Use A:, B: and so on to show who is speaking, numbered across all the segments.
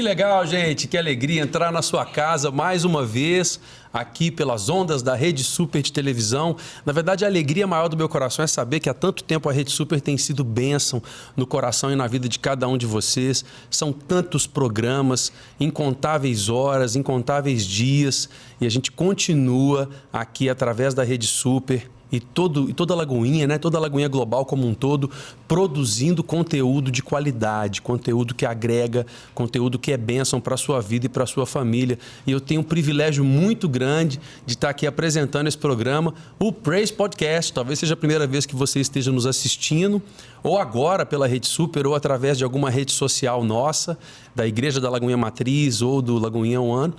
A: legal, gente, que alegria entrar na sua casa mais uma vez, aqui pelas ondas da Rede Super de televisão. Na verdade, a alegria maior do meu coração é saber que há tanto tempo a Rede Super tem sido bênção no coração e na vida de cada um de vocês. São tantos programas, incontáveis horas, incontáveis dias, e a gente continua aqui através da Rede Super e toda a Lagoinha, né? Toda a Lagoinha Global como um todo, produzindo conteúdo de qualidade, conteúdo que agrega, conteúdo que é bênção para a sua vida e para a sua família. E eu tenho um privilégio muito grande de estar aqui apresentando esse programa, o Praise Podcast. Talvez seja a primeira vez que você esteja nos assistindo, ou agora pela Rede Super, ou através de alguma rede social nossa, da Igreja da Lagoinha Matriz ou do Lagoinha One.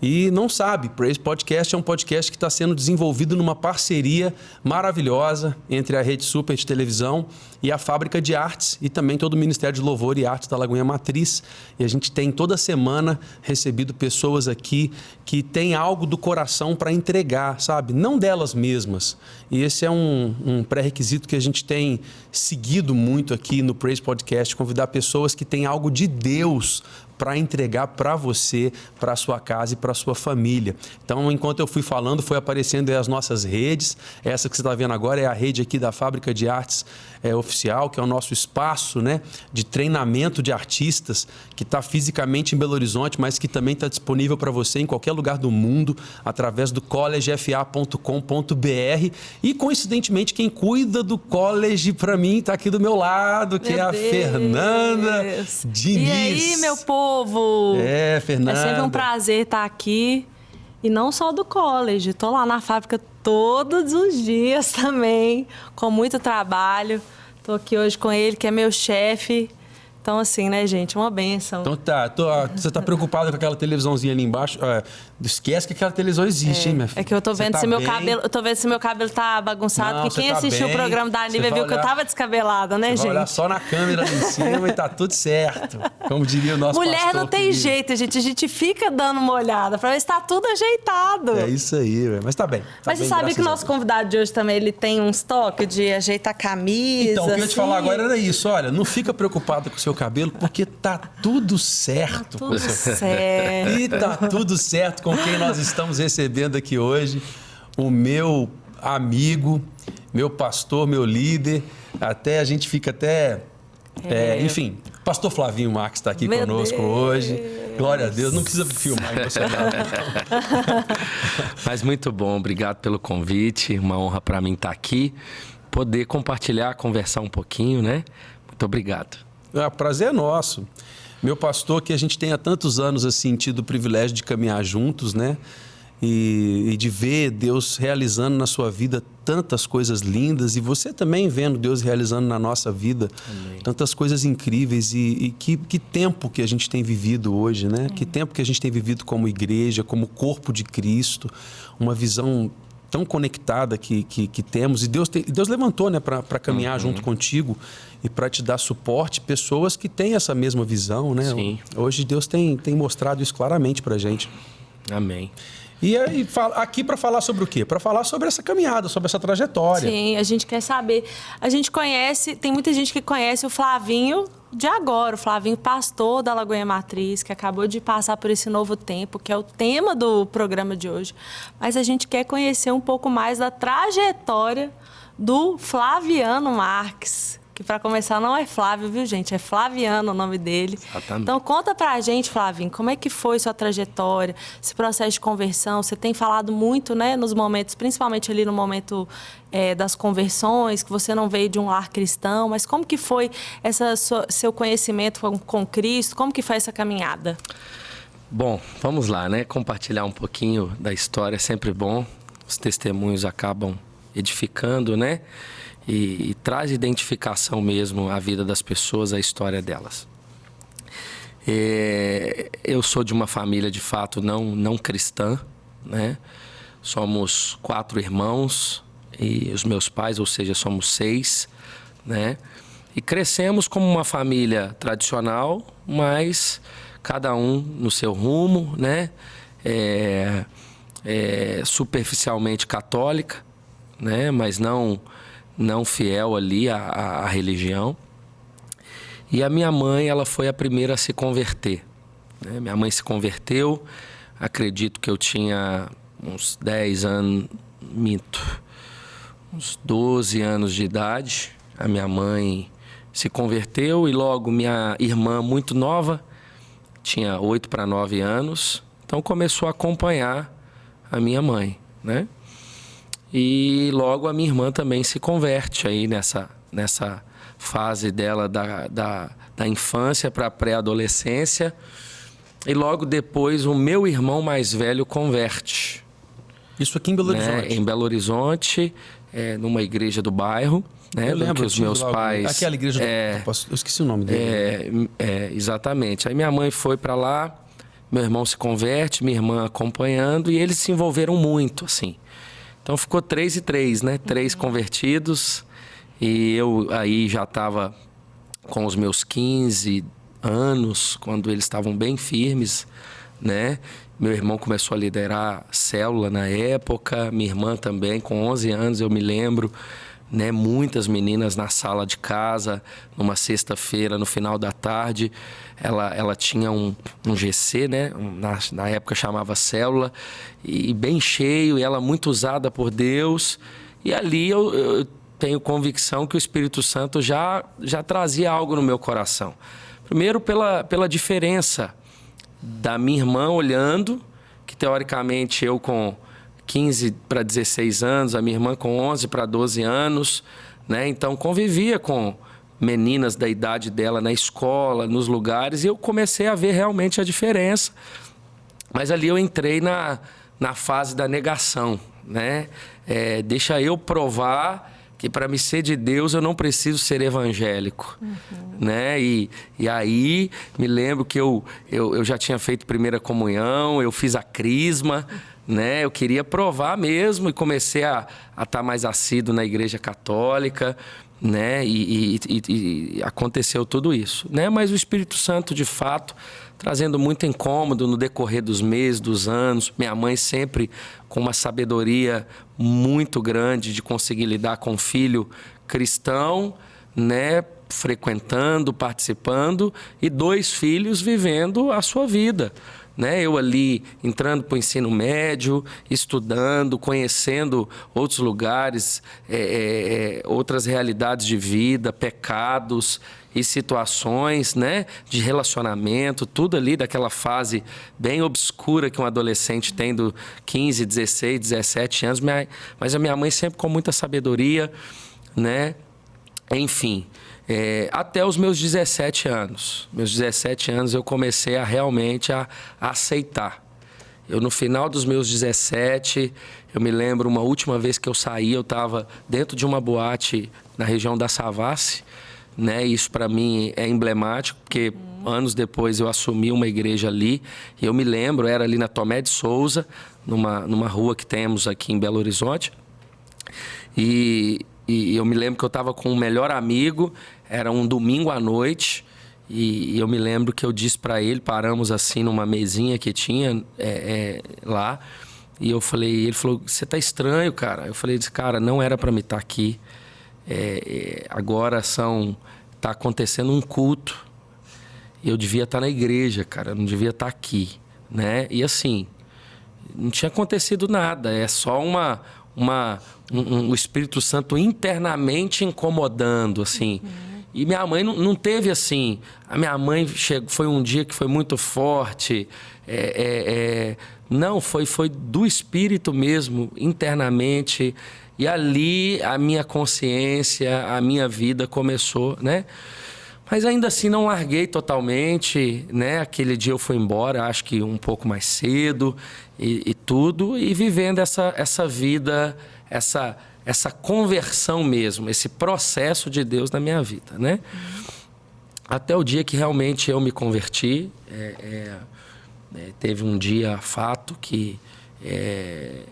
A: E não sabe, Praise Podcast é um podcast que está sendo desenvolvido numa parceria maravilhosa entre a Rede Super de televisão e a Fábrica de Artes e também todo o Ministério de Louvor e Artes da Lagoinha Matriz. E a gente tem toda semana recebido pessoas aqui que têm algo do coração para entregar, sabe? Não delas mesmas. E esse é um pré-requisito que a gente tem seguido muito aqui no Praise Podcast, convidar pessoas que têm algo de Deus para entregar para você, para a sua casa e para a sua família. Então, enquanto eu fui falando, foi aparecendo aí as nossas redes. Essa que você está vendo agora é a rede aqui da Fábrica de Artes Oficial, que é o nosso espaço, né, de treinamento de artistas, que está fisicamente em Belo Horizonte, mas que também está disponível para você em qualquer lugar do mundo, através do collegefa.com.br. E, coincidentemente, quem cuida do college, para mim, está aqui do meu lado, que é a Fernanda Diniz.
B: E aí, meu povo?
A: Fernanda.
B: É sempre um prazer estar aqui. E não só do college. Estou lá na fábrica todos os dias também, com muito trabalho. Estou aqui hoje com ele, que é meu chefe. Então, assim, né, gente? Uma bênção.
A: Então tá, você tá preocupada com aquela televisãozinha ali embaixo? Esquece que aquela televisão existe, hein, minha filha?
B: É que eu tô vendo se meu cabelo. Eu tô vendo se meu cabelo tá bagunçado, porque quem assistiu o programa da Nívia viu que eu tava descabelada, né, gente?
A: Vai olhar só na câmera ali em cima e tá tudo certo. Como diria o nosso
B: Mulher
A: pastor
B: não tem
A: querido.
B: jeito, gente. A gente fica dando uma olhada pra ver se tá tudo ajeitado.
A: É isso aí, mas tá bem.
B: Mas você sabe que o nosso convidado de hoje também, ele tem um estoque de ajeitar camisa.
A: Então, o que eu ia te
B: assim.
A: falar agora era isso. Olha, não fica preocupada com o seu cabelo, porque tá tudo certo.
B: Tá tudo certo.
A: E tá tudo certo com quem nós estamos recebendo aqui hoje. O meu amigo, meu pastor, meu líder. Até a gente fica até... enfim, pastor Flavinho Marques está aqui conosco hoje. Glória a Deus. Não precisa filmar emocionado.
C: Mas muito bom. Obrigado pelo convite. Uma honra para mim estar aqui. Poder compartilhar, conversar um pouquinho, né? Muito obrigado.
A: Prazer é nosso. Meu pastor, que a gente tem há tantos anos assim, tido o privilégio de caminhar juntos, né? E de ver Deus realizando na sua vida tantas coisas lindas e você também vendo Deus realizando na nossa vida. Amém. Tantas coisas incríveis e que tempo que a gente tem vivido hoje, né? Que tempo que a gente tem vivido como igreja, como corpo de Cristo, uma visão tão conectada que temos. E Deus levantou, né, para caminhar junto contigo e para te dar suporte, pessoas que têm essa mesma visão, né?
C: Sim.
A: Hoje Deus tem mostrado isso claramente para a gente.
C: Amém.
A: E aí, aqui para falar sobre o quê? Para falar sobre essa caminhada, sobre essa trajetória.
B: Sim, a gente quer saber. A gente conhece, tem muita gente que conhece o Flavinho de agora, o Flavinho pastor da Lagoinha Matriz, que acabou de passar por esse novo tempo, que é o tema do programa de hoje. Mas a gente quer conhecer um pouco mais da trajetória do Flaviano Marques. Que para começar não é Flávio, viu, gente? É Flaviano o nome dele.
C: Exatamente.
B: Então conta pra gente, Flavinho, como é que foi sua trajetória, esse processo de conversão? Você tem falado muito, né, nos momentos, principalmente ali no momento das conversões, que você não veio de um lar cristão, mas como que foi seu conhecimento com Cristo? Como que foi essa caminhada?
C: Bom, vamos lá, né? Compartilhar um pouquinho da história é sempre bom. Os testemunhos acabam edificando, né? E traz identificação mesmo à vida das pessoas, à história delas. Eu sou de uma família, de fato, não cristã, né? Somos 4 irmãos e os meus pais, ou seja, somos 6, né? E crescemos como uma família tradicional, mas cada um no seu rumo, né? Superficialmente católica, né? Mas não fiel ali à religião. E a minha mãe, ela foi a primeira a se converter, né? Minha mãe se converteu, acredito que eu tinha uns 10 anos, uns 12 anos de idade. A minha mãe se converteu e logo minha irmã, muito nova, tinha 8 para 9 anos, então começou a acompanhar a minha mãe, né? E logo a minha irmã também se converte aí nessa fase dela da infância para a pré-adolescência. E logo depois o meu irmão mais velho converte.
A: Isso aqui em Belo Horizonte?
C: Em Belo Horizonte, numa igreja do bairro. Né?
A: Eu lembro
C: que os meus pais...
A: Aquela igreja eu esqueci o nome dele.
C: Exatamente. Aí minha mãe foi para lá, meu irmão se converte, minha irmã acompanhando, e eles se envolveram muito, assim. Então ficou 3 e 3, né? 3 convertidos, e eu aí já estava com os meus 15 anos, quando eles estavam bem firmes, né? Meu irmão começou a liderar célula na época, minha irmã também, com 11 anos, eu me lembro, né? Muitas meninas na sala de casa, numa sexta-feira, no final da tarde, ela tinha um GC, né? Na época chamava célula, e bem cheio, e ela muito usada por Deus. E ali eu tenho convicção que o Espírito Santo já trazia algo no meu coração. Primeiro pela diferença da minha irmã olhando, que teoricamente eu com 15 para 16 anos, a minha irmã com 11 para 12 anos, né? Então convivia com meninas da idade dela na escola, nos lugares, e eu comecei a ver realmente a diferença. Mas ali eu entrei na fase da negação, né? Deixa eu provar que para me ser de Deus eu não preciso ser evangélico, né? E aí me lembro que eu já tinha feito primeira comunhão, eu fiz a crisma, né? Eu queria provar mesmo e comecei a estar mais assíduo na igreja católica, né? E aconteceu tudo isso, né? Mas o Espírito Santo, de fato, trazendo muito incômodo no decorrer dos meses, dos anos. Minha mãe sempre com uma sabedoria muito grande de conseguir lidar com um filho cristão, né? Frequentando, participando, e 2 filhos vivendo a sua vida, né? Eu ali entrando para o ensino médio, estudando, conhecendo outros lugares, outras realidades de vida, pecados e situações, né, de relacionamento, tudo ali daquela fase bem obscura que um adolescente tem do 15, 16, 17 anos, mas a minha mãe sempre com muita sabedoria, né? Enfim, até os meus 17 anos. Meus 17 anos eu comecei a realmente a aceitar. Eu, no final dos meus 17, eu me lembro uma última vez que eu saí, eu estava dentro de uma boate na região da Savassi, né? Isso para mim é emblemático, porque anos depois eu assumi uma igreja ali, e eu me lembro, era ali na Tomé de Souza, numa rua que temos aqui em Belo Horizonte, e eu me lembro que eu estava com um melhor amigo, era um domingo à noite, e eu me lembro que eu disse para ele, paramos assim numa mesinha que tinha lá, e eu falei, ele falou, você tá estranho, cara. Eu falei, cara, não era para me estar aqui, agora tá acontecendo um culto, e eu devia estar na igreja, cara, eu não devia estar aqui, né? E assim, não tinha acontecido nada, é só o Espírito Santo internamente incomodando, assim. E minha mãe não teve assim. A minha mãe foi um dia que foi muito forte. Não, foi do Espírito mesmo, internamente. E ali a minha consciência, a minha vida começou, né? Mas ainda assim não larguei totalmente, né? Aquele dia eu fui embora, acho que um pouco mais cedo e tudo. E vivendo essa vida, essa conversão mesmo, esse processo de Deus na minha vida, né? Até o dia que realmente eu me converti. Teve um dia, fato, que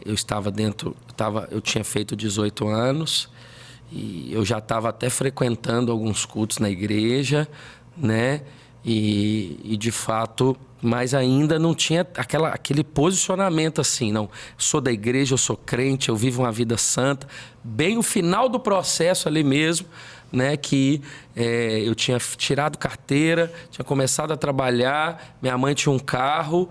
C: eu estava eu tinha feito 18 anos e eu já estava até frequentando alguns cultos na igreja, né? E de fato, mas ainda não tinha aquele posicionamento assim, não. Sou da igreja, eu sou crente, eu vivo uma vida santa. Bem o final do processo ali mesmo, né, que eu tinha tirado carteira, tinha começado a trabalhar, minha mãe tinha um carro,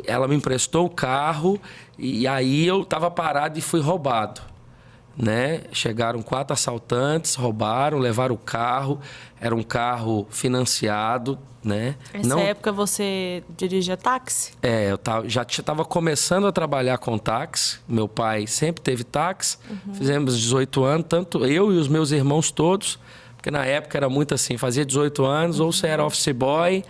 C: ela me emprestou o carro e aí eu estava parado e fui roubado. Né? Chegaram 4 assaltantes, roubaram, levaram o carro. Era um carro financiado, né?
B: Nessa época você dirigia táxi?
C: Eu já estava começando a trabalhar com táxi. Meu pai sempre teve táxi. Fizemos 18 anos, tanto eu e os meus irmãos todos. Porque na época era muito assim, fazia 18 anos, ou você era office boy,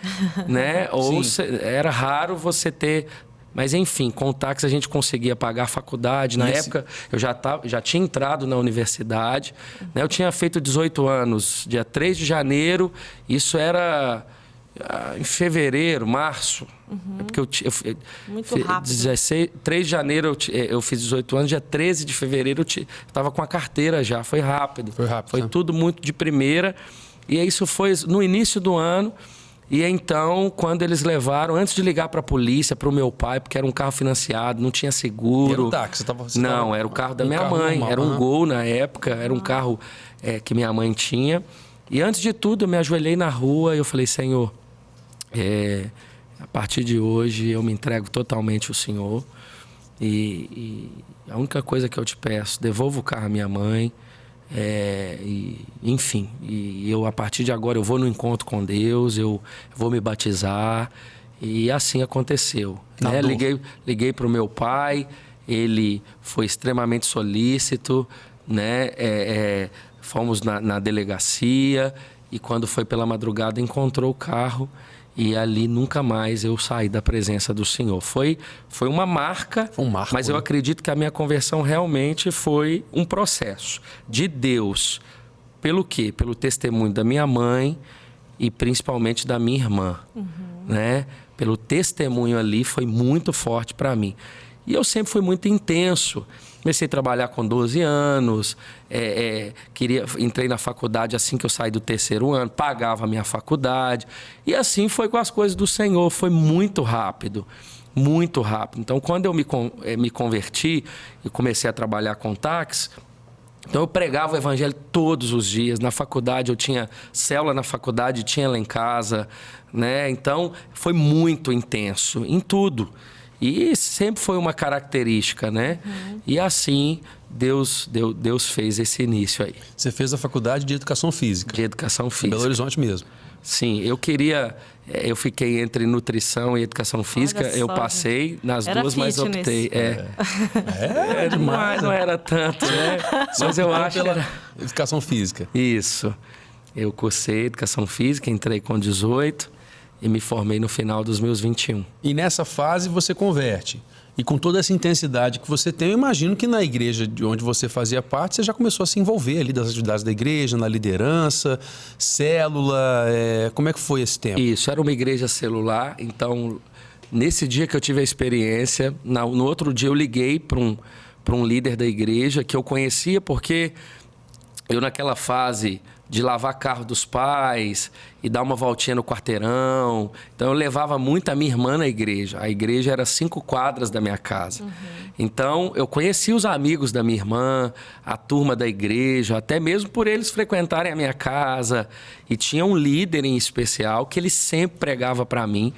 C: né? Ou era raro você ter... Mas, enfim, com o táxi a gente conseguia pagar a faculdade. Na época, eu já tinha entrado na universidade. Né? Eu tinha feito 18 anos, dia 3 de janeiro. Isso era em fevereiro, março. É porque
B: muito rápido.
C: 3 de janeiro eu fiz 18 anos, dia 13 de fevereiro eu estava com a carteira já. Foi rápido. Foi tudo muito de primeira. E isso foi no início do ano. E então, quando eles levaram, antes de ligar para a polícia, para o meu pai, porque era um carro financiado, não tinha seguro.
A: Era o táxi?
C: Não, era o carro da minha mãe. Normal, era um Gol na época, era um carro que minha mãe tinha. E antes de tudo, eu me ajoelhei na rua e eu falei, Senhor, a partir de hoje eu me entrego totalmente ao Senhor. E a única coisa que eu te peço, devolva o carro à minha mãe. Enfim, eu a partir de agora eu vou no encontro com Deus, eu vou me batizar, e assim aconteceu, né? Liguei para o meu pai, ele foi extremamente solícito, né? Fomos na delegacia e quando foi pela madrugada encontrou o carro. E ali nunca mais eu saí da presença do Senhor. Foi uma marca, mas eu acredito que a minha conversão realmente foi um processo de Deus. Pelo quê? Pelo testemunho da minha mãe e principalmente da minha irmã. Né? Pelo testemunho ali foi muito forte para mim. E eu sempre fui muito intenso. Comecei a trabalhar com 12 anos, entrei na faculdade assim que eu saí do 3º ano, pagava a minha faculdade. E assim foi com as coisas do Senhor, foi muito rápido, muito rápido. Então, quando eu me converti e comecei a trabalhar com táxi, então eu pregava o evangelho todos os dias. Na faculdade, eu tinha célula na faculdade, tinha lá em casa, né? Então, foi muito intenso em tudo. E sempre foi uma característica, né? E assim, Deus fez esse início aí.
A: Você fez a faculdade de Educação Física?
C: De Educação Física.
A: Em Belo Horizonte mesmo?
C: Sim, eu fiquei entre nutrição e Educação Física. Eu passei nas duas, mas optei. Demais. Não era tanto, né? Mas eu acho que era...
A: Educação Física.
C: Isso. Eu cursei Educação Física, entrei com 18... e me formei no final dos meus 21.
A: E nessa fase você converte. E com toda essa intensidade que você tem, eu imagino que na igreja de onde você fazia parte, você já começou a se envolver ali das atividades da igreja, na liderança, célula. Como é que foi esse tempo?
C: Isso, era uma igreja celular. Então, nesse dia que eu tive a experiência, no outro dia eu liguei para um líder da igreja que eu conhecia porque eu naquela fase de lavar carro dos pais e dar uma voltinha no quarteirão. Então, eu levava muito a minha irmã na igreja. A igreja era 5 quadras da minha casa. Então, eu conhecia os amigos da minha irmã, a turma da igreja, até mesmo por eles frequentarem a minha casa. E tinha um líder em especial que ele sempre pregava para mim.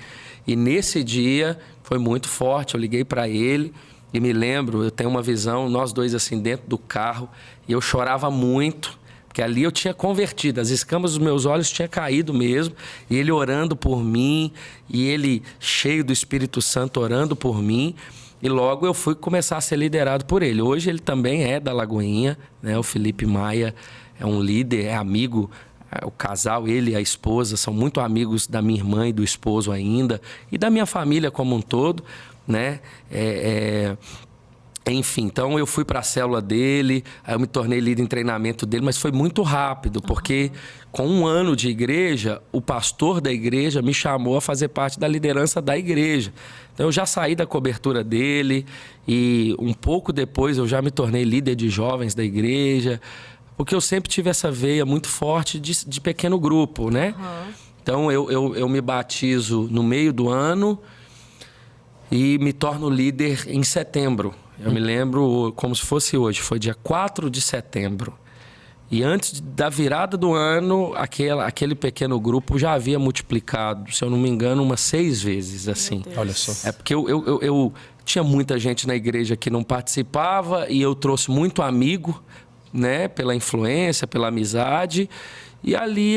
C: E nesse dia, foi muito forte. Eu liguei para ele e me lembro, eu tenho uma visão, nós dois assim dentro do carro, e eu chorava muito. Porque ali eu tinha convertido, as escamas dos meus olhos tinham caído mesmo, e ele orando por mim, e ele cheio do Espírito Santo orando por mim, e logo eu fui começar a ser liderado por ele. Hoje ele também é da Lagoinha, né? O Felipe Maia é um líder, é amigo, o casal, ele e a esposa, são muito amigos da minha irmã e do esposo ainda, e da minha família como um todo, né? Enfim, então eu fui para a célula dele, aí eu me tornei líder em treinamento dele, mas foi muito rápido, porque com 1 ano de igreja, o pastor da igreja me chamou a fazer parte da liderança da igreja. Então eu já saí da cobertura dele e um pouco depois eu já me tornei líder de jovens da igreja, porque eu sempre tive essa veia muito forte de pequeno grupo, né? Então eu me batizo no meio do ano e me torno líder em setembro. Eu me lembro como se fosse hoje, foi dia 4 de setembro. E antes da virada do ano, aquele pequeno grupo já havia multiplicado, se eu não me engano, umas 6 vezes, assim.
A: Olha só.
C: É porque eu tinha muita gente na igreja que não participava e eu trouxe muito amigo, né? Pela influência, pela amizade. E ali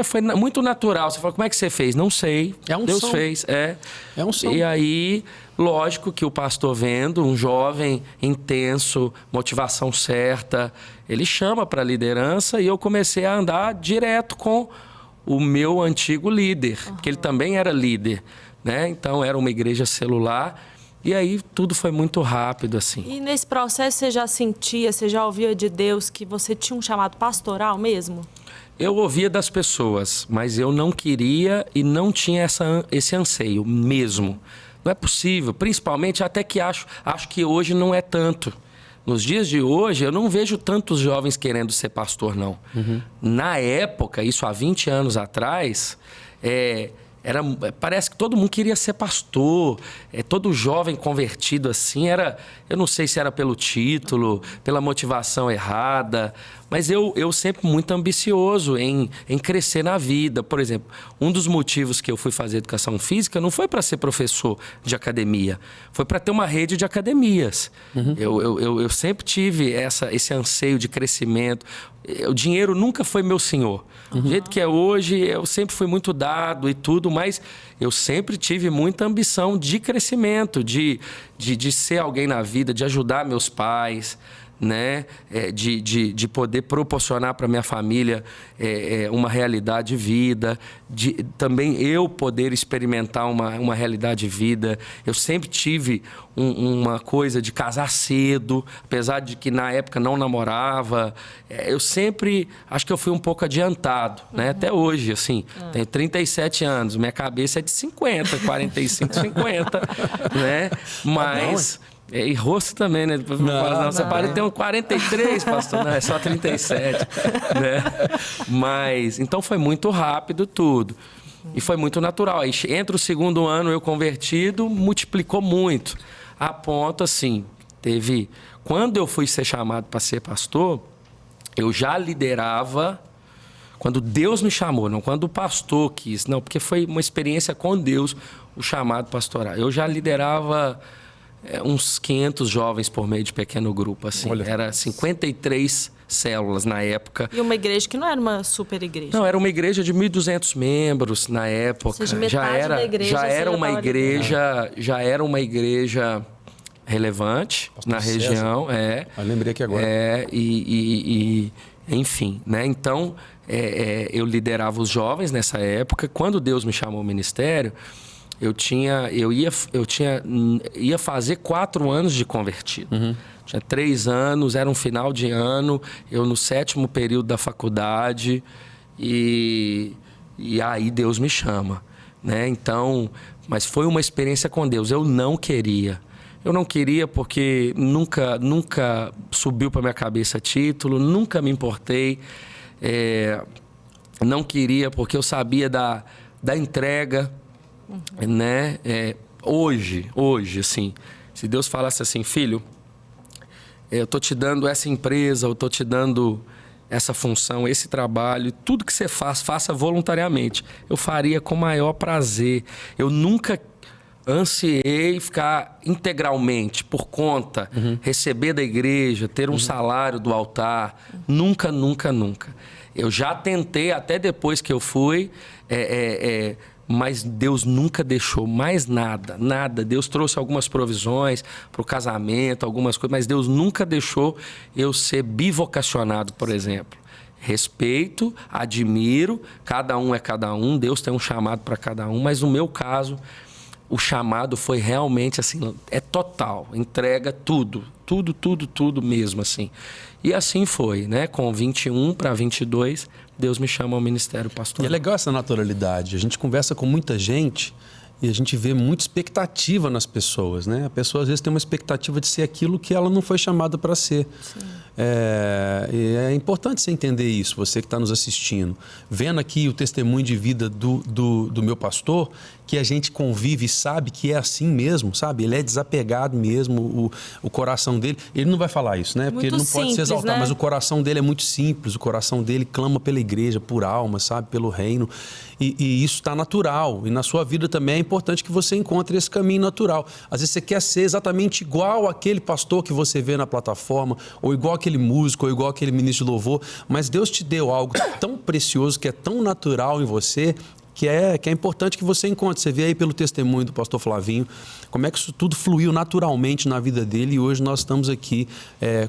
C: foi muito natural. Você fala, como é que você fez? Não sei. Deus fez. É um som. E aí, lógico que o pastor vendo, um jovem intenso, motivação certa, ele chama para a liderança e eu comecei a andar direto com o meu antigo líder, porque ele também era líder, né? Então, era uma igreja celular. E aí tudo foi muito rápido, assim.
B: E nesse processo você já sentia, você já ouvia de Deus que você tinha um chamado pastoral mesmo?
C: Eu ouvia das pessoas, mas eu não queria e não tinha esse anseio mesmo. Não é possível, principalmente até que acho que hoje não é tanto. Nos dias de hoje, eu não vejo tantos jovens querendo ser pastor, não. Uhum. Na época, isso há 20 anos atrás, parece que todo mundo queria ser pastor. Todo jovem convertido assim eu não sei se era pelo título, pela motivação errada, mas eu sempre muito ambicioso em crescer na vida. Por exemplo, um dos motivos que eu fui fazer educação física não foi para ser professor de academia, foi para ter uma rede de academias. Uhum. Eu sempre tive esse anseio de crescimento. O dinheiro nunca foi meu senhor. Uhum. Do jeito que é hoje, eu sempre fui muito dado e tudo, mas eu sempre tive muita ambição de crescimento, de ser alguém na vida, de ajudar meus pais, né? De poder proporcionar para minha família uma realidade de vida, de também eu poder experimentar uma realidade de vida. Eu sempre tive uma coisa de casar cedo, apesar de que na época não namorava. Eu sempre, acho que eu fui um pouco adiantado, né? Até hoje, assim, tenho 37 anos, minha cabeça é de 50, 45, 50, né? Mas... E rosto também, né? Não, você parece ter um 43, pastor. Não, é só 37, né? Mas, então foi muito rápido tudo. E foi muito natural. Aí, entre o segundo ano eu convertido, multiplicou muito. A ponto, assim, quando eu fui ser chamado para ser pastor, eu já liderava... Quando Deus me chamou, não quando o pastor quis. Não, porque foi uma experiência com Deus, o chamado pastoral. Eu já liderava... uns 500 jovens por meio de pequeno grupo, assim.
A: Olha.
C: Era 53 células na época.
B: E uma igreja que não era uma super igreja.
C: Não, era uma igreja de 1.200 membros na época.
B: Ou seja, metade da igreja
C: já era uma igreja relevante pastor na região.
A: Eu lembrei aqui agora.
C: Enfim, né? Então, eu liderava os jovens nessa época. Quando Deus me chamou ao ministério... Eu ia fazer 4 anos de convertido. Uhum. Tinha 3 anos, era um final de ano, eu no 7º período da faculdade e aí Deus me chama, né? Então, mas foi uma experiência com Deus. Eu não queria porque nunca subiu para minha cabeça título, nunca me importei. Não queria porque eu sabia da entrega. Uhum. Né? Hoje, assim, se Deus falasse assim, filho, eu tô te dando essa empresa, eu tô te dando essa função, esse trabalho, tudo que você faça voluntariamente. Eu faria com o maior prazer. Eu nunca ansiei ficar integralmente por conta, receber da igreja, ter um salário do altar. Nunca. Eu já tentei, até depois que eu fui, mas Deus nunca deixou mais nada. Deus trouxe algumas provisões para o casamento, algumas coisas, mas Deus nunca deixou eu ser bivocacionado, por exemplo. Respeito, admiro, cada um é cada um, Deus tem um chamado para cada um, mas no meu caso, o chamado foi realmente assim, total, entrega tudo mesmo, assim. E assim foi, né? Com 21 para 22, Deus me chama ao ministério pastoral.
A: E é legal essa naturalidade. A gente conversa com muita gente e a gente vê muita expectativa nas pessoas, né? A pessoa às vezes tem uma expectativa de ser aquilo que ela não foi chamada para ser. É importante você entender isso, você que está nos assistindo. Vendo aqui o testemunho de vida do meu pastor, que a gente convive e sabe que é assim mesmo, sabe? Ele é desapegado mesmo, o coração dele... Ele não vai falar isso, né? Porque ele não pode se exaltar, né? Mas o coração dele é muito simples, o coração dele clama pela igreja, por alma, sabe? Pelo reino. E isso está natural. E na sua vida também é importante que você encontre esse caminho natural. Às vezes você quer ser exatamente igual aquele pastor que você vê na plataforma, ou igual aquele músico, ou igual aquele ministro de louvor, mas Deus te deu algo tão precioso, que é tão natural em você, que é importante que você encontre. Você vê aí pelo testemunho do pastor Flavinho, como é que isso tudo fluiu naturalmente na vida dele, e hoje nós estamos aqui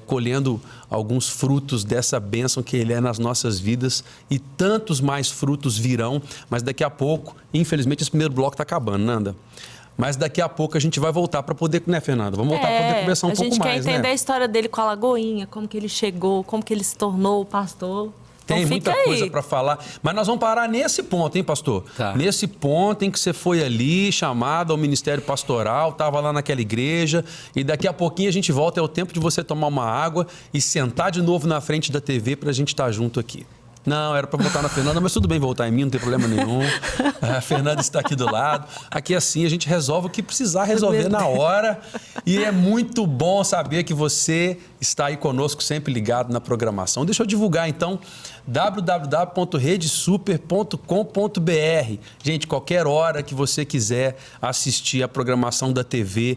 A: colhendo alguns frutos dessa bênção que ele é nas nossas vidas, e tantos mais frutos virão, mas daqui a pouco, infelizmente, esse primeiro bloco está acabando, Nanda. Mas daqui a pouco a gente vai voltar para poder, né, Fernanda? Vamos voltar para poder conversar um pouco mais, né? A gente quer entender
B: a história dele com a Lagoinha, como que ele chegou, como que ele se tornou o pastor.
A: Tem muita coisa para falar, mas nós vamos parar nesse ponto, hein, pastor?
C: Tá.
A: Nesse ponto em que você foi ali, chamado ao ministério pastoral, estava lá naquela igreja, e daqui a pouquinho a gente volta, é o tempo de você tomar uma água e sentar de novo na frente da TV para a gente estar junto aqui. Não, era para voltar na Fernanda, mas tudo bem voltar em mim, não tem problema nenhum. A Fernanda está aqui do lado. Aqui assim a gente resolve o que precisar resolver na hora. E é muito bom saber que você está aí conosco, sempre ligado na programação. Deixa eu divulgar então, www.redesuper.com.br. Gente, qualquer hora que você quiser assistir a programação da TV,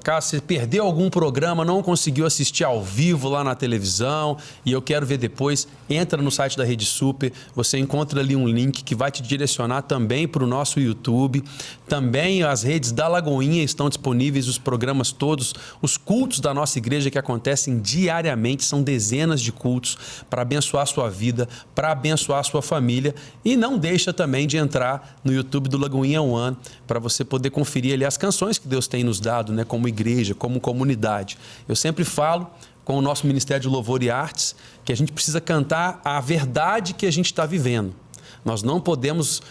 A: caso você perdeu algum programa, não conseguiu assistir ao vivo lá na televisão, e eu quero ver depois, entra no site da Rede Super, você encontra ali um link que vai te direcionar também para o nosso YouTube. Também as redes da Lagoinha estão disponíveis, os programas todos, os cultos da nossa igreja que acontecem diariamente, são dezenas de cultos para abençoar a sua vida, para abençoar a sua família. E não deixa também de entrar no YouTube do Lagoinha One para você poder conferir ali as canções que Deus tem nos dado, né, como igreja, como comunidade. Eu sempre falo com o nosso Ministério de Louvor e Artes que a gente precisa cantar a verdade que a gente está vivendo. Nós não podemos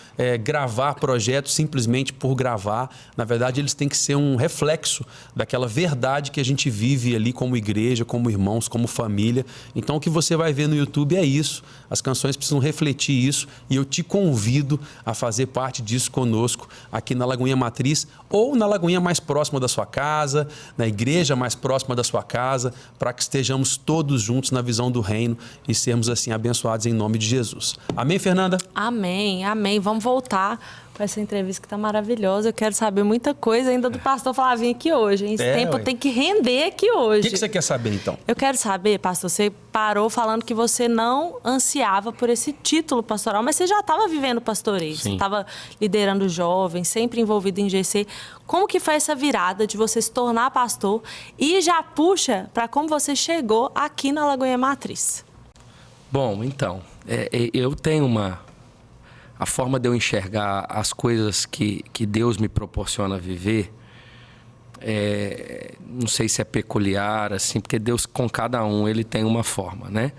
A: gravar projetos simplesmente por gravar. Na verdade, eles têm que ser um reflexo daquela verdade que a gente vive ali como igreja, como irmãos, como família. Então, o que você vai ver no YouTube é isso. As canções precisam refletir isso, e eu te convido a fazer parte disso conosco aqui na Lagoinha Matriz, ou na Lagoinha mais próxima da sua casa, na igreja mais próxima da sua casa, para que estejamos todos juntos na visão do reino e sermos assim abençoados em nome de Jesus. Amém, Fernanda?
B: Amém, amém. Vamos voltar com essa entrevista que está maravilhosa. Eu quero saber muita coisa ainda do pastor Flavinho aqui hoje, hein? Esse tempo tem que render aqui hoje.
A: O que você quer saber, então?
B: Eu quero saber, pastor, você parou falando que você não ansiava por esse título pastoral, mas você já estava vivendo pastoreio. Sim. Você estava liderando jovens, sempre envolvido em GC. Como que foi essa virada de você se tornar pastor? E já puxa para como você chegou aqui na Lagoinha Matriz.
C: Bom, então, eu tenho a forma de eu enxergar as coisas que Deus me proporciona viver, não sei se é peculiar, assim, porque Deus, com cada um, ele tem uma forma, né?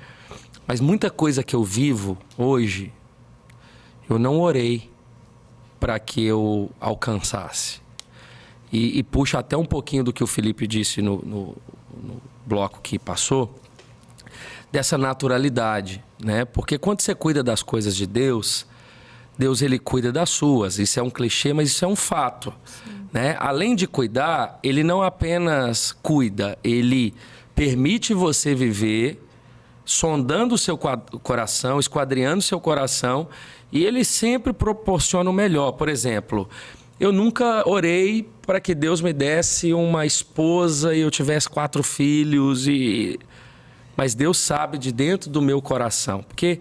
C: Mas muita coisa que eu vivo hoje, eu não orei para que eu alcançasse. E puxa até um pouquinho do que o Felipe disse no bloco que passou, dessa naturalidade, né? Porque quando você cuida das coisas de Deus, Deus, ele cuida das suas. Isso é um clichê, mas isso é um fato, né? Além de cuidar, ele não apenas cuida, ele permite você viver, sondando o seu coração, esquadrinhando o seu coração, e ele sempre proporciona o melhor. Por exemplo, eu nunca orei para que Deus me desse uma esposa e eu tivesse 4 filhos, mas Deus sabe de dentro do meu coração, porque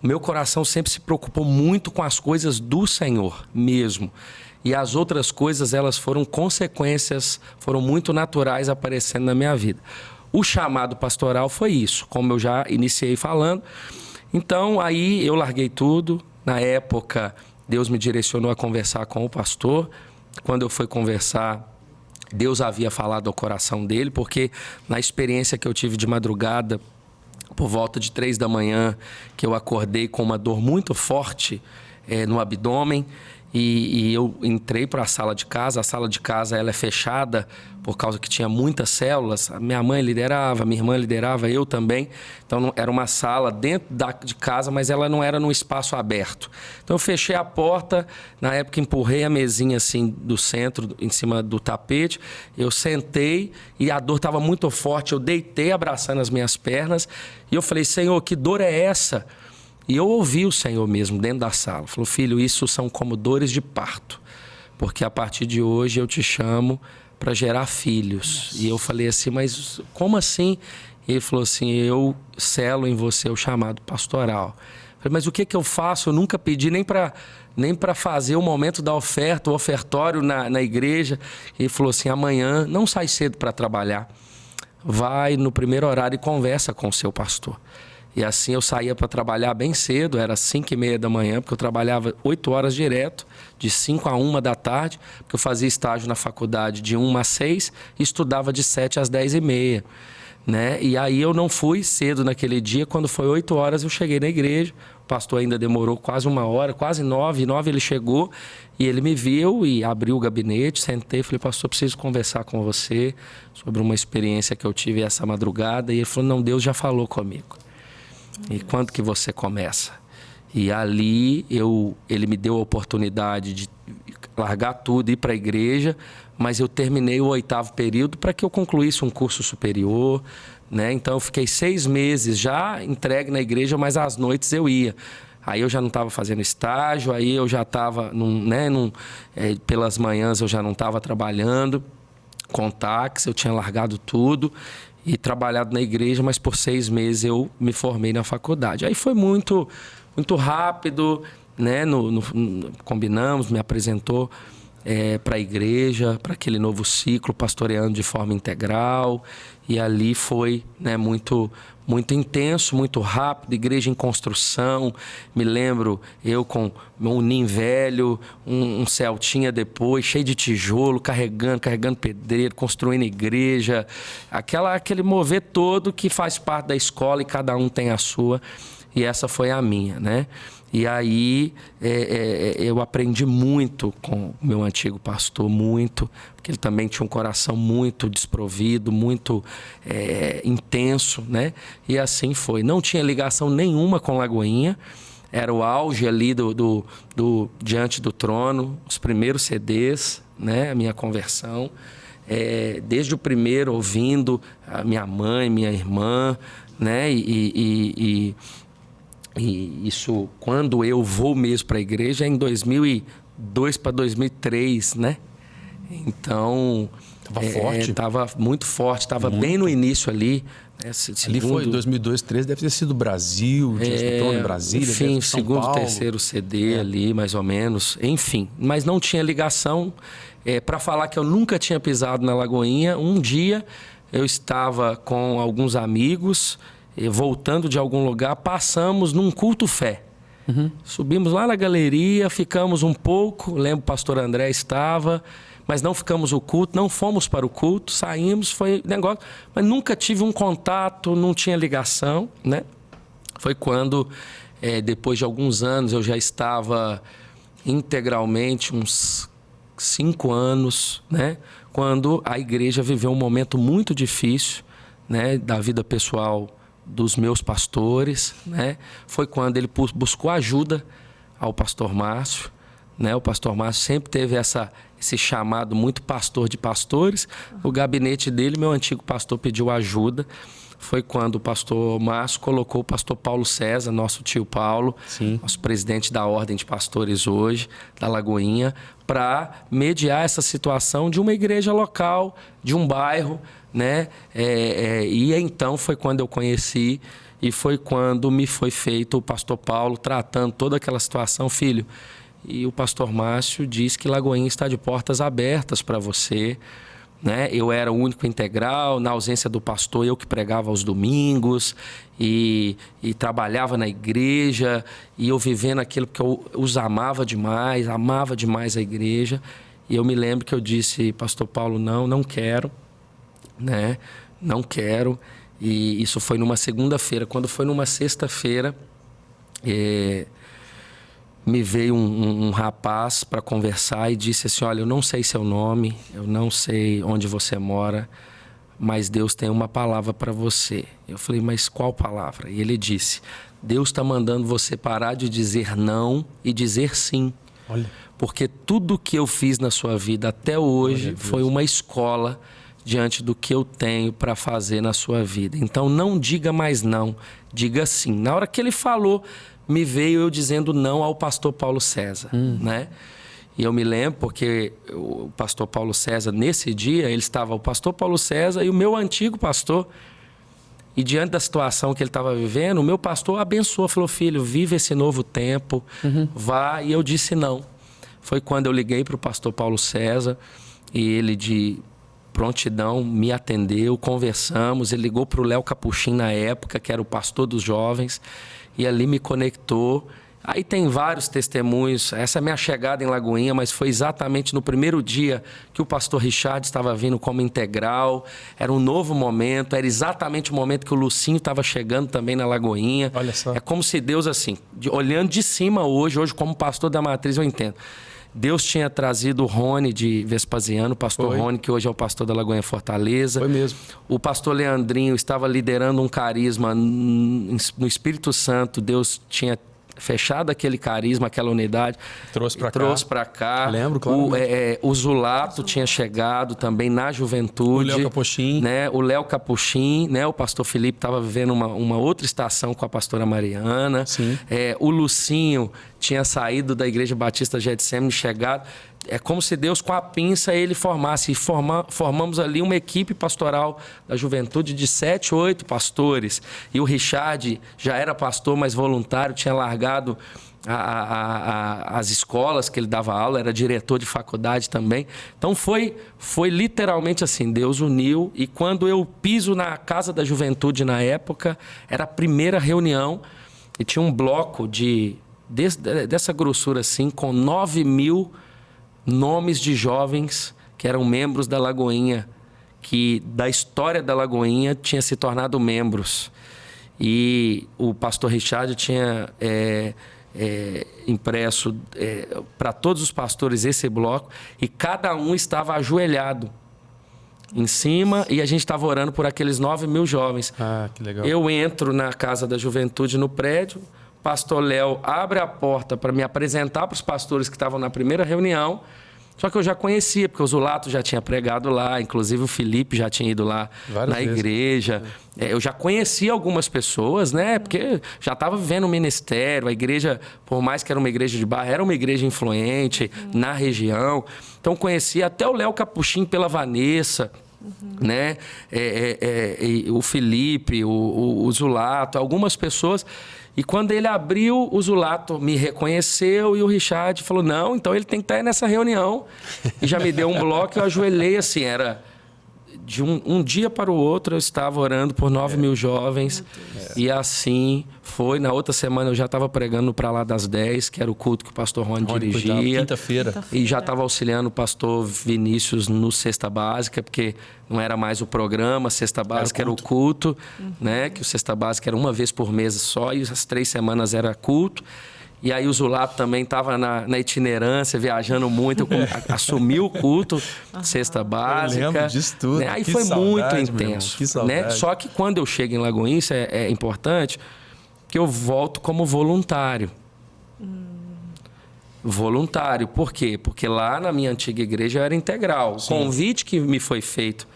C: o meu coração sempre se preocupou muito com as coisas do Senhor mesmo. E as outras coisas, elas foram consequências, foram muito naturais aparecendo na minha vida. O chamado pastoral foi isso, como eu já iniciei falando. Então, aí eu larguei tudo. Na época, Deus me direcionou a conversar com o pastor. Quando eu fui conversar, Deus havia falado ao coração dele, porque na experiência que eu tive de madrugada, por volta de 3 da manhã, que eu acordei com uma dor muito forte, no abdômen. E eu entrei para a sala de casa ela é fechada por causa que tinha muitas células. A minha mãe liderava, minha irmã liderava, eu também. Então era uma sala dentro de casa, mas ela não era num espaço aberto. Então eu fechei a porta, na época empurrei a mesinha assim do centro, em cima do tapete. Eu sentei e a dor estava muito forte. Eu deitei abraçando as minhas pernas e eu falei: Senhor, que dor é essa? E eu ouvi o Senhor mesmo dentro da sala. Falou: filho, isso são como dores de parto, porque a partir de hoje eu te chamo para gerar filhos. Nossa. E eu falei assim: mas como assim? Ele falou assim: eu selo em você o chamado pastoral. Eu falei: mas o que eu faço? Eu nunca pedi nem para fazer o momento da oferta, o ofertório na igreja. Ele falou assim: amanhã não sai cedo para trabalhar. Vai no primeiro horário e conversa com o seu pastor. E assim eu saía para trabalhar bem cedo, era 5h30 da manhã, porque eu trabalhava 8 horas direto, de 5 a 1 da tarde, porque eu fazia estágio na faculdade de 1 às 6 e estudava de 7 às 10h30. Né? E aí eu não fui cedo naquele dia, quando foi 8 horas eu cheguei na igreja, o pastor ainda demorou quase 1 hora, quase 9 ele chegou e ele me viu e abriu o gabinete, sentei e falei: pastor, preciso conversar com você sobre uma experiência que eu tive essa madrugada. E ele falou: não, Deus já falou comigo. E quando que você começa? E ali ele me deu a oportunidade de largar tudo e ir para a igreja, mas eu terminei o 8º período para que eu concluísse um curso superior, né? Então eu fiquei 6 meses já entregue na igreja, mas às noites eu ia. Aí eu já não estava fazendo estágio, aí eu já estava, pelas manhãs eu já não estava trabalhando com táxi, eu tinha largado tudo e trabalhado na igreja, mas por 6 meses eu me formei na faculdade. Aí foi muito, muito rápido, né? Combinamos, me apresentou para a igreja, para aquele novo ciclo, pastoreando de forma integral. E ali foi, né, muito, muito intenso, muito rápido, igreja em construção. Me lembro eu com um ninho velho, um Celtinha depois, cheio de tijolo, carregando pedreiro, construindo igreja. Aquele mover todo que faz parte da escola e cada um tem a sua. E essa foi a minha, né? E aí eu aprendi muito com o meu antigo pastor, muito, porque ele também tinha um coração muito desprovido, muito intenso, né? E assim foi. Não tinha ligação nenhuma com Lagoinha, era o auge ali do Diante do Trono, os primeiros CDs, né? A minha conversão. Desde o primeiro, ouvindo a minha mãe, minha irmã, né? E isso, quando eu vou mesmo para a igreja, é em 2002 para 2003, né? Então...
A: Estava forte?
C: Estava muito forte, estava bem no início ali. Né?
A: Ali foi 2002, 2003, deve ter sido Brasil, em Brasília,
C: enfim,
A: São
C: segundo,
A: Paulo.
C: terceiro CD ali, mais ou menos. Enfim, mas não tinha ligação. Para falar que eu nunca tinha pisado na Lagoinha, um dia eu estava com alguns amigos... voltando de algum lugar, passamos num culto fé. Uhum. Subimos lá na galeria, ficamos um pouco, lembro que o pastor André estava, mas não ficamos o culto, não fomos para o culto, saímos, foi negócio, mas nunca tive um contato, não tinha ligação, né? Foi quando, depois de alguns anos, eu já estava integralmente, uns 5 anos, né? Quando a igreja viveu um momento muito difícil, né? Da vida pessoal dos meus pastores, né? Foi quando ele buscou ajuda ao pastor Márcio, né? O pastor Márcio sempre teve esse chamado muito pastor de pastores. O gabinete dele, meu antigo pastor, pediu ajuda. Foi quando o pastor Márcio colocou o pastor Paulo César, nosso tio Paulo, sim, nosso presidente da Ordem de Pastores hoje, da Lagoinha, para mediar essa situação de uma igreja local, de um bairro, né? E então foi quando eu conheci e foi quando me foi feito o pastor Paulo tratando toda aquela situação. Filho, e o pastor Márcio diz que Lagoinha está de portas abertas para você, né? Eu era o único integral, na ausência do pastor, eu que pregava aos domingos e trabalhava na igreja, e eu vivendo aquilo que eu os amava demais a igreja. E eu me lembro que eu disse: pastor Paulo, não quero, né? Não quero. E isso foi numa segunda-feira. Quando foi numa sexta-feira, me veio um rapaz para conversar e disse assim, olha, eu não sei seu nome, eu não sei onde você mora, mas Deus tem uma palavra para você. Eu falei, mas qual palavra? E ele disse, Deus está mandando você parar de dizer não e dizer sim.
A: Olha.
C: Porque tudo que eu fiz na sua vida até hoje foi uma escola diante do que eu tenho para fazer na sua vida. Então não diga mais não, diga sim. Na hora que ele falou, me veio eu dizendo não ao pastor Paulo César, né? E eu me lembro porque o pastor Paulo César, nesse dia, ele estava o pastor Paulo César e o meu antigo pastor. E diante da situação que ele estava vivendo, o meu pastor abençoou, falou, filho, vive esse novo tempo, vá. E eu disse não. Foi quando eu liguei para o pastor Paulo César e ele de prontidão me atendeu, conversamos. Ele ligou para o Léo Capuchin na época, que era o pastor dos jovens, e ali me conectou. Aí tem vários testemunhos. Essa é a minha chegada em Lagoinha, mas foi exatamente no primeiro dia que o pastor Richard estava vindo como integral. Era um novo momento, era exatamente o momento que o Lucinho estava chegando também na Lagoinha.
A: Olha só.
C: É como se Deus, assim, olhando de cima hoje como pastor da matriz, eu entendo. Deus tinha trazido o Rony de Vespasiano, o pastor Rony, que hoje é o pastor da Lagoinha Fortaleza.
A: Foi mesmo.
C: O pastor Leandrinho estava liderando um carisma no Espírito Santo. Deus tinha fechado aquele carisma, aquela unidade. Trouxe para cá.
A: Lembro, claro.
C: O Zulato tinha chegado também na juventude.
A: O Léo Capuchin.
C: Né? O Léo Capuchin, né? O pastor Felipe estava vivendo uma outra estação com a pastora Mariana.
A: Sim.
C: O Lucinho tinha saído da Igreja Batista Getsemane, chegado. É como se Deus, com a pinça, ele formasse. E formamos ali uma equipe pastoral da juventude de 7, 8 pastores. E o Richard já era pastor, mas voluntário, tinha largado as escolas que ele dava aula, era diretor de faculdade também. Então foi literalmente assim, Deus uniu. E quando eu piso na Casa da Juventude na época, era a primeira reunião e tinha um bloco dessa grossura assim, com 9.000 nomes de jovens que eram membros da Lagoinha, que da história da Lagoinha tinha se tornado membros. E o pastor Richard tinha impresso para todos os pastores esse bloco e cada um estava ajoelhado em cima e a gente estava orando por aqueles 9.000 jovens.
A: Ah, que legal.
C: Eu entro na Casa da Juventude no prédio, o pastor Léo abre a porta para me apresentar para os pastores que estavam na primeira reunião. Só que eu já conhecia, porque o Zulato já tinha pregado lá, inclusive o Felipe já tinha ido lá na igreja. Eu já conhecia algumas pessoas, né? Porque já estava vivendo o ministério, a igreja, por mais que era uma igreja de bairro, era uma igreja influente na região. Então conhecia até o Léo Capuchin pela Vanessa, né? O Felipe, o Zulato, algumas pessoas. E quando ele abriu, o Zulato me reconheceu e o Richard falou, não, então ele tem que estar aí nessa reunião. E já me deu um bloco e eu ajoelhei assim, era de um dia para o outro eu estava orando por 9.000 jovens. E assim foi. Na outra semana eu já estava pregando para lá das 10, que era o culto que o pastor Rony dirigia.
A: Quinta-feira.
C: E já estava auxiliando o pastor Vinícius no Cesta Básica, porque não era mais o programa, Cesta Básica era o culto, né? Que o Cesta Básica era uma vez por mês só e as 3 semanas era culto. E aí o Zulato também estava na itinerância, viajando muito, assumiu o culto, Cesta Básica.
A: Eu lembro disso tudo.
C: Né? Aí
A: que
C: foi
A: saudade,
C: muito intenso.
A: Que saudade.
C: Né? Só que quando eu chego em Lagoinha, isso é importante, que eu volto como voluntário. Voluntário. Por quê? Porque lá na minha antiga igreja eu era integral. O convite que me foi feito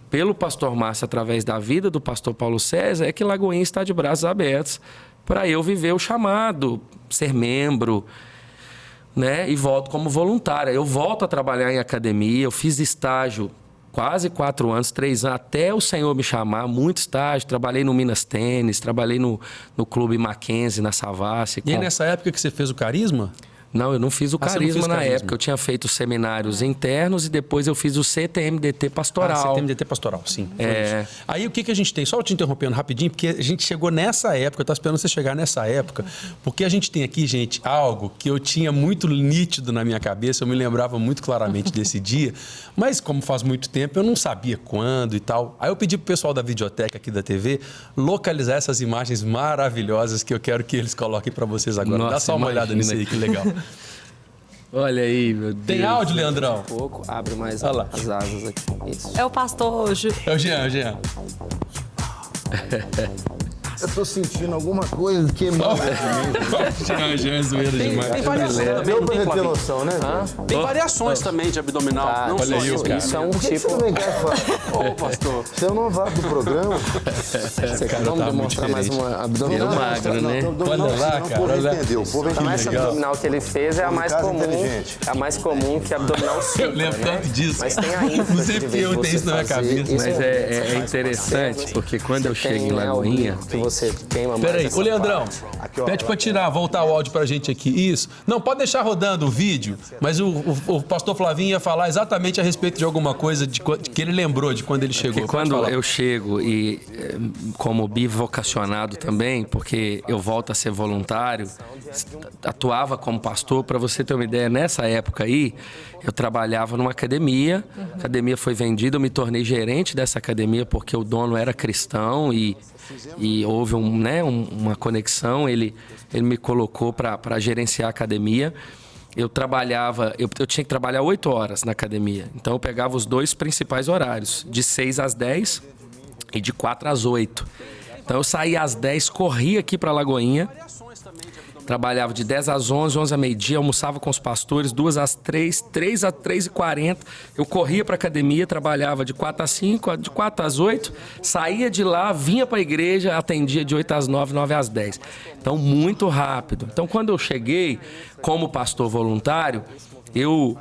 C: pelo pastor Márcio através da vida do pastor Paulo César é que Lagoinha está de braços abertos para eu viver o chamado, ser membro, né? E volto como voluntária. Eu volto a trabalhar em academia, eu fiz estágio quase 4 anos, 3 anos, até o Senhor me chamar, muito estágio. Trabalhei no Minas Tênis, trabalhei no Clube Mackenzie, na Savassi.
A: E aí nessa época que você fez o carisma?
C: Não, eu não fiz o
A: você não
C: carisma
A: fez
C: na
A: carisma.
C: época. Eu tinha feito seminários internos e depois eu fiz o CTMDT pastoral.
A: CTMDT pastoral, sim. Isso. Aí o que a gente tem? Só te interrompendo rapidinho, porque a gente chegou nessa época, eu estava esperando você chegar nessa época, porque a gente tem aqui, gente, algo que eu tinha muito nítido na minha cabeça, eu me lembrava muito claramente desse dia, mas como faz muito tempo, eu não sabia quando e tal. Aí eu pedi pro pessoal da videoteca aqui da TV localizar essas imagens maravilhosas que eu quero que eles coloquem para vocês agora.
C: Nossa,
A: dá só uma olhada nisso aí, que legal.
C: Olha aí, meu Deus.
A: Tem áudio, Leandrão?
C: Um pouco, abre mais
A: Olha lá.
C: as asas aqui. Isso.
B: É o pastor hoje.
A: É o Jean, Jean.
D: Eu tô sentindo alguma coisa queimando.
A: Jean é zoeira demais.
E: Tem variações também,
D: Deu
E: não
D: pra
E: tem,
D: gente ter
E: Flavinho?
D: noção, né?
E: Tem variações também de abdominal.
C: Tá,
E: não
A: olha
E: só
A: aí,
E: isso.
A: cara.
C: Isso é um
D: Por que
C: tipo...
D: você não vem cá falar?
E: Ô, pastor.
D: Você é o novato do programa.
C: Você quer
A: tá
C: demonstrar mais
A: muito
C: uma abdominal magro, né?
A: Olha lá, cara, olha.
D: Entendeu? O povo
C: Então, essa
A: legal.
C: abdominal que ele fez é a mais
D: Casa
C: comum.
D: inteligente.
C: É a mais comum que a abdominal supra,
A: lembro
C: né?
A: tanto disso.
C: Mas tem a ênfase
A: Não
C: de
A: sei porque eu tenho isso na minha cabeça.
C: Mas é interessante, porque quando eu chego em Lagoinha, que você queima mais
A: Peraí,
C: essa
A: ô Leandrão,
D: Aqui, ó.
A: pede pra tirar, voltar o áudio pra gente aqui. Isso. Não, pode deixar rodando o vídeo, mas o pastor Flavinho ia falar exatamente a respeito de alguma coisa que ele lembrou de quando ele chegou.
C: Porque
A: Pode
C: quando
A: falar.
C: eu chego e como bivocacionado também, porque eu volto a ser voluntário, atuava como pastor, para você ter uma ideia, nessa época aí, eu trabalhava numa academia, a academia foi vendida, eu me tornei gerente dessa academia porque o dono era cristão e houve uma conexão, ele me colocou para gerenciar a academia. Eu trabalhava, eu tinha que trabalhar 8 horas na academia. Então eu pegava os 2 principais horários, de 6 às 10 e de 4 às 8. Então eu saía às 10, corria aqui para Lagoinha, trabalhava de 10 às 11, 11 a meio-dia, almoçava com os pastores, 2 às 3, 3 às 3h40. Eu corria para a academia, trabalhava de 4 às 5, de 4 às 8, saía de lá, vinha para a igreja, atendia de 8 às 9, 9 às 10. Então, muito rápido. Então, quando eu cheguei como pastor voluntário, eu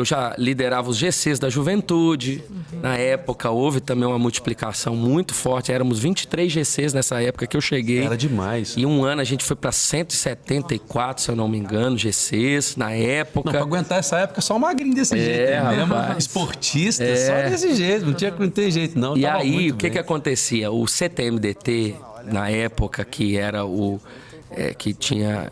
C: já liderava os GCs da juventude. Na época, houve também uma multiplicação muito forte. Éramos 23 GCs nessa época que eu cheguei.
A: Era demais.
C: E um ano a gente foi para 174, se eu não me engano, GCs na época.
A: Não, pra aguentar essa época, só um magrinho desse jeito mesmo.
C: rapaz.
A: Esportista, só desse jeito. Não tem jeito, não.
C: E
A: Tava
C: aí,
A: muito
C: o que
A: bem.
C: acontecia? O CTMDT, na época, que era o... que tinha...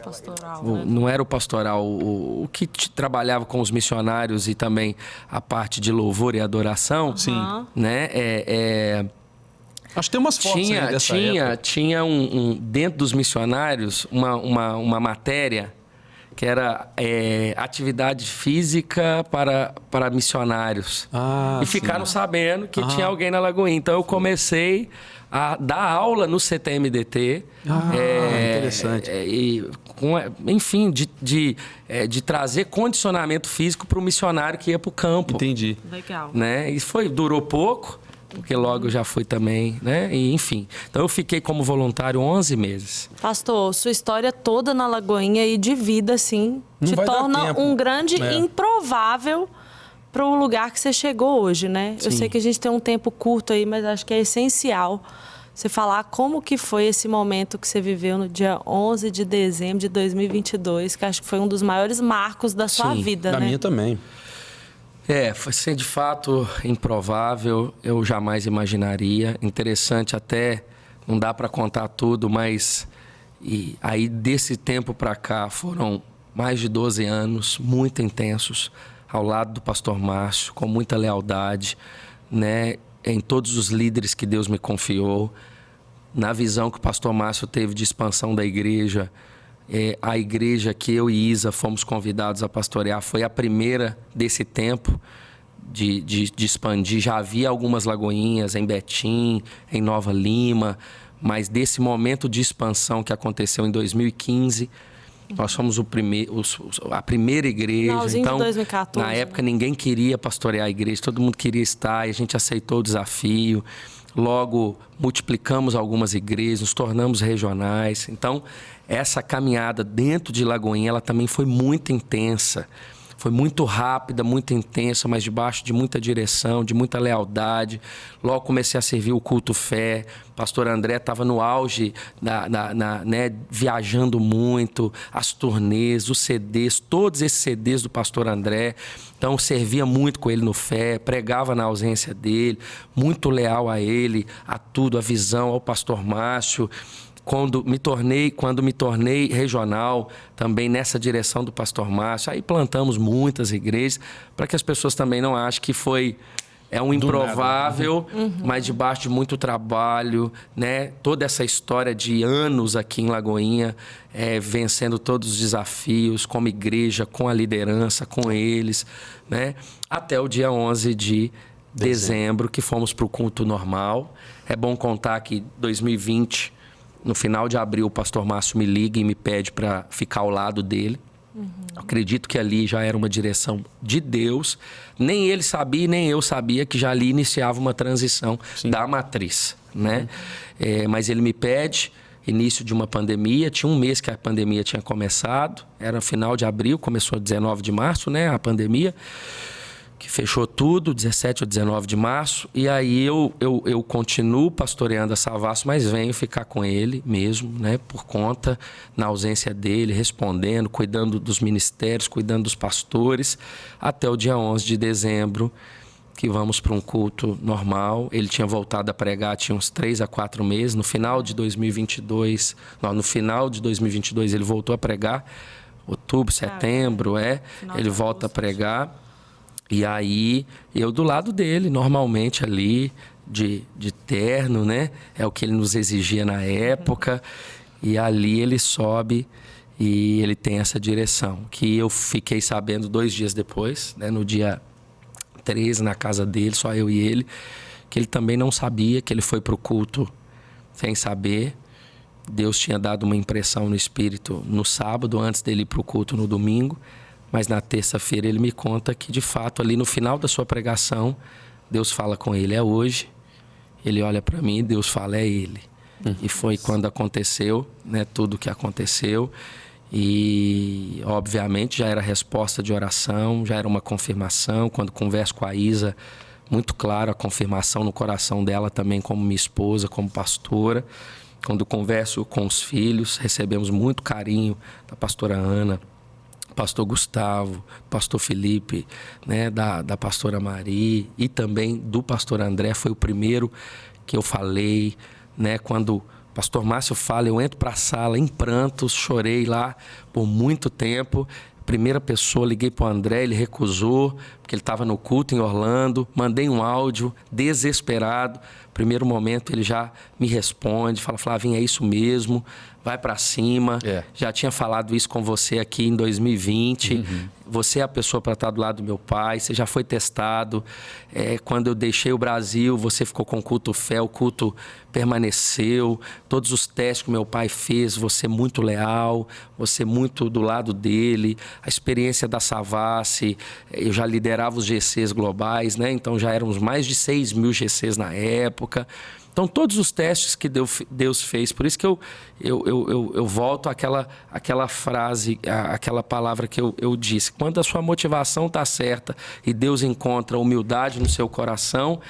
B: Pastoral.
C: não era o pastoral, o que trabalhava com os missionários e também a parte de louvor e adoração.
A: Sim.
C: Né?
A: Acho que tem umas fotos aí dessa época.
C: Tinha dentro dos missionários uma matéria que era atividade física para missionários.
A: Ah,
C: E ficaram
A: sim.
C: sabendo que tinha alguém na Lagoinha. Então eu comecei a dar aula no CTMDT.
A: Interessante.
C: Enfim, de trazer condicionamento físico para o missionário que ia para o campo.
A: Entendi.
B: Legal.
C: Né? E durou pouco, porque logo eu já fui também, né? E, enfim. Então eu fiquei como voluntário 11 meses.
B: Pastor, sua história toda na Lagoinha e de vida, assim,
A: Não
B: te
A: vai dar
B: torna
A: tempo.
B: um grande
A: É.
B: improvável para o lugar que você chegou hoje, né? Eu
A: Sim.
B: sei que a gente tem um tempo curto aí, mas acho que é essencial você falar como que foi esse momento que você viveu no dia 11 de dezembro de 2022, que acho que foi um dos maiores marcos da sua
C: Sim,
B: vida,
A: Da
B: né?
A: minha também.
C: Foi ser de fato improvável, eu jamais imaginaria. Interessante até, não dá para contar tudo, mas e aí desse tempo para cá foram mais de 12 anos muito intensos ao lado do pastor Márcio, com muita lealdade, né, em todos os líderes que Deus me confiou, na visão que o pastor Márcio teve de expansão da igreja. A igreja que eu e Isa fomos convidados a pastorear foi a primeira desse tempo de expandir. Já havia algumas lagoinhas em Betim, em Nova Lima, mas desse momento de expansão que aconteceu em 2015, nós fomos a primeira igreja.
B: Finalzinho de 2014,
C: na época ninguém queria pastorear a igreja, todo mundo queria estar e a gente aceitou o desafio. Logo, multiplicamos algumas igrejas, nos tornamos regionais. Então, essa caminhada dentro de Lagoinha, ela também foi muito intensa. Foi muito rápida, muito intensa, mas debaixo de muita direção, de muita lealdade. Logo comecei a servir o culto fé. Pastor André estava no auge, né, viajando muito, as turnês, os CDs, todos esses CDs do pastor André. Então, servia muito com ele no fé, pregava na ausência dele, muito leal a ele, a tudo, a visão, ao pastor Márcio. Quando me tornei regional, também nessa direção do pastor Márcio, aí plantamos muitas igrejas, para que as pessoas também não achem que é um improvável, mas debaixo de muito trabalho, né? Toda essa história de anos aqui em Lagoinha, vencendo todos os desafios, como igreja, com a liderança, com eles, né? Até o dia 11 de dezembro, que fomos para o culto normal. É bom contar que 2020... No final de abril, o pastor Márcio me liga e me pede para ficar ao lado dele. Acredito que ali já era uma direção de Deus. Nem ele sabia, nem eu sabia que já ali iniciava uma transição da matriz, né? Mas ele me pede, início de uma pandemia. Tinha um mês que a pandemia tinha começado. Era final de abril, começou 19 de março, né? A pandemia, que fechou tudo, 17 ou 19 de março. E aí eu continuo pastoreando a Savassi, mas venho ficar com ele mesmo, né? Por conta, na ausência dele, respondendo, cuidando dos ministérios, cuidando dos pastores, até o dia 11 de dezembro, que vamos para um culto normal. Ele tinha voltado a pregar, tinha uns 3 a 4 meses. No final de 2022, ele voltou a pregar. Outubro, setembro, ele volta a pregar. E aí, eu do lado dele, normalmente ali, de terno, né? É o que ele nos exigia na época. E ali ele sobe e ele tem essa direção. Que eu fiquei sabendo 2 dias depois, né? No dia 13, na casa dele, só eu e ele, que ele também não sabia, que ele foi para o culto sem saber. Deus tinha dado uma impressão no espírito no sábado, antes dele ir para o culto no domingo. Mas na terça-feira ele me conta que, de fato, ali no final da sua pregação, Deus fala com ele, é hoje. Ele olha para mim e Deus fala, é ele. E foi quando aconteceu, né, tudo o que aconteceu. E, obviamente, já era resposta de oração, já era uma confirmação. Quando converso com a Isa, muito claro a confirmação no coração dela também, como minha esposa, como pastora. Quando converso com os filhos, recebemos muito carinho da pastora Ana, pastor Gustavo, pastor Felipe, né, da pastora Mari e também do pastor André. Foi o primeiro que eu falei, né? Quando o pastor Márcio fala, eu entro para a sala em prantos, chorei lá por muito tempo. Primeira pessoa, liguei para o André, ele recusou, porque ele estava no culto em Orlando. Mandei um áudio, desesperado. Primeiro momento, ele já me responde, fala, Flavinho, é isso mesmo, vai para cima. Já tinha falado isso com você aqui em 2020. Você é a pessoa para estar do lado do meu pai, você já foi testado. Quando eu deixei o Brasil, você ficou com o culto fé, o culto permaneceu. Todos os testes que meu pai fez, você muito leal, você muito do lado dele. A experiência da Savassi, eu já liderava os GCs globais, né? Então já éramos mais de 6 mil GCs na época. Então, todos os testes que Deus fez, por isso que eu volto àquela frase, àquela palavra que eu disse. Quando a sua motivação está certa e Deus encontra humildade no seu coração,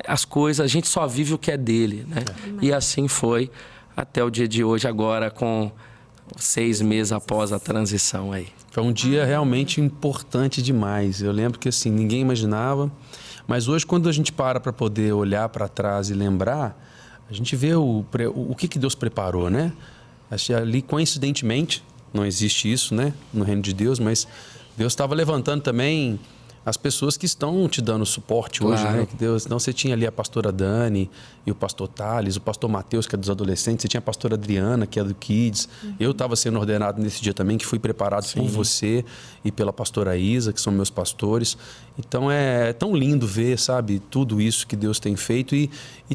C: as coisas, a gente só vive o que é dele, né? E assim foi até o dia de hoje, agora com 6 meses após a transição aí.
A: Foi um dia realmente importante demais. Eu lembro que assim, ninguém imaginava. Mas hoje, quando a gente para poder olhar para trás e lembrar, a gente vê o que Deus preparou, né? Acho que ali, coincidentemente, não existe isso, né? No reino de Deus, mas Deus estava levantando também as pessoas que estão te dando suporte hoje, né? Que Deus, então você tinha ali a pastora Dani e o pastor Thales, o pastor Mateus, que é dos adolescentes, você tinha a pastora Adriana, que é do Kids. Eu estava sendo ordenado nesse dia também, que fui preparado por você e pela pastora Isa, que são meus pastores. Então é tão lindo ver, sabe, tudo isso que Deus tem feito e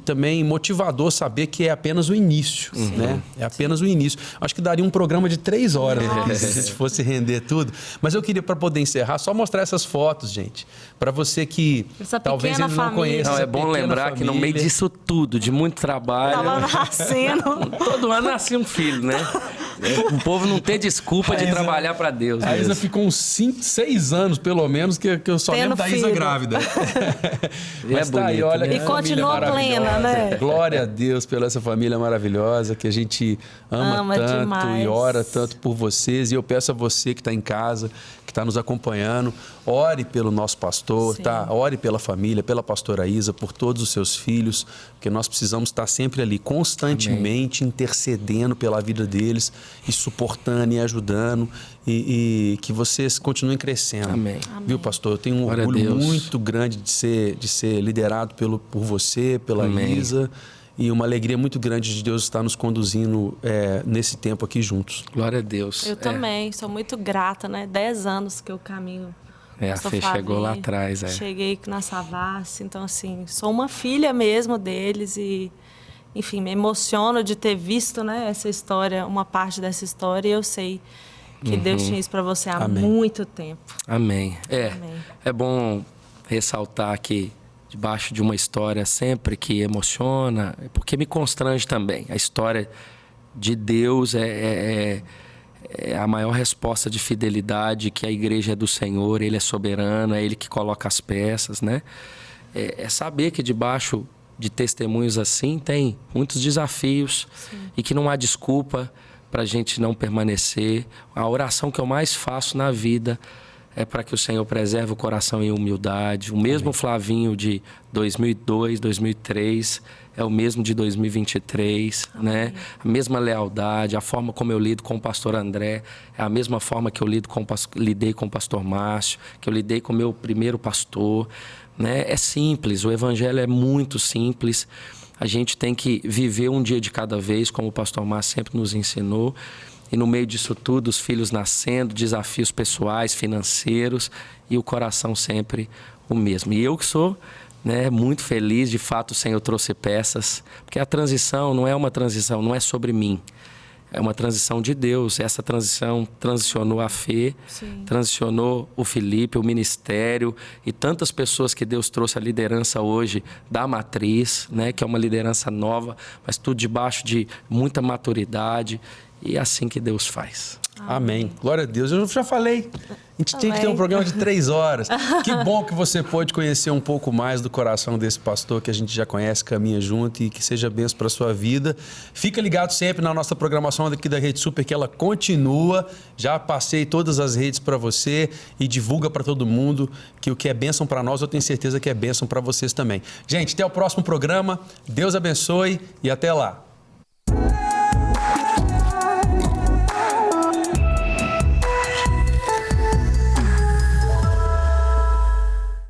A: também motivador saber que é apenas o início, né? É apenas o início. Acho que daria um programa de 3 horas aqui, se a gente fosse render tudo. Mas eu queria, para poder encerrar, só mostrar essas fotos, gente. Para você que talvez ele não conheça.
C: Não, é bom lembrar que no meio disso tudo, de muito trabalho...
B: Tava nascendo.
C: Todo ano nascia um filho, né? O povo não tem desculpa de trabalhar para Deus.
A: A Isa
C: mesmo.
A: ficou uns 5, 6 anos, pelo menos, que eu só
B: Tendo
A: lembro da Isa
B: filho.
A: grávida.
C: E é bonito,
A: olha
C: né?
A: que
B: E
A: família
B: continua plena,
A: maravilhosa.
B: né?
A: Glória a Deus pela essa família maravilhosa que a gente ama tanto
B: demais.
A: e ora tanto por vocês. E eu peço a você que está em casa, que está nos acompanhando, ore pelo nosso pastor,
B: Sim.
A: tá? Ore pela família, pela pastora Isa, por todos os seus filhos, porque nós precisamos estar sempre ali, constantemente intercedendo pela vida deles e suportando e ajudando e que vocês continuem crescendo.
C: Amém.
A: Viu, pastor? Eu tenho um
C: Glória a
A: orgulho
C: Deus.
A: muito grande de ser liderado por você, pela
C: Amém.
A: Isa, e uma alegria muito grande de Deus estar nos conduzindo nesse tempo aqui juntos.
C: Glória a Deus.
B: Eu também, sou muito grata, né? 10 anos que eu caminho.
C: É, a
B: Pastor
C: Fê chegou lá
B: Flavinho.
C: atrás.
B: Cheguei na Savassi, então assim, sou uma filha mesmo deles e, enfim, me emociono de ter visto, né, essa história, uma parte dessa história, e eu sei que Deus tinha isso para você há
A: Amém.
B: muito tempo.
C: Amém.
B: Amém.
C: É bom ressaltar que debaixo de uma história sempre que emociona, porque me constrange também. A história de Deus é a maior resposta de fidelidade, que a igreja é do Senhor, Ele é soberano, é Ele que coloca as peças, né? É saber que debaixo de testemunhos assim tem muitos desafios e que não há desculpa para a gente não permanecer. A oração que eu mais faço na vida é para que o Senhor preserve o coração em humildade. O mesmo Flavinho de 2002, 2003 é o mesmo de 2023, né? A mesma lealdade, a forma como eu lido com o pastor André, é a mesma forma que eu lidei com o pastor Márcio, que eu lidei com o meu primeiro pastor, né? É simples, o evangelho é muito simples. A gente tem que viver um dia de cada vez, como o pastor Márcio sempre nos ensinou. E no meio disso tudo, os filhos nascendo, desafios pessoais, financeiros e o coração sempre o mesmo. E eu que sou, né, muito feliz, de fato o Senhor trouxe peças, porque a transição não é uma transição, não é sobre mim. É uma transição de Deus. Essa transição transicionou a Fê, transicionou o Felipe, o ministério e tantas pessoas que Deus trouxe a liderança hoje da Matriz, né, que é uma liderança nova, mas tudo debaixo de muita maturidade. E é assim que Deus faz.
A: Amém. Glória a Deus. Eu já falei. A gente tinha que ter um programa de 3 horas. Que bom que você pôde conhecer um pouco mais do coração desse pastor que a gente já conhece, caminha junto e que seja bênção para a sua vida. Fica ligado sempre na nossa programação aqui da Rede Super, que ela continua. Já passei todas as redes para você e divulga para todo mundo que o que é bênção para nós, eu tenho certeza que é bênção para vocês também. Gente, até o próximo programa. Deus abençoe e até lá.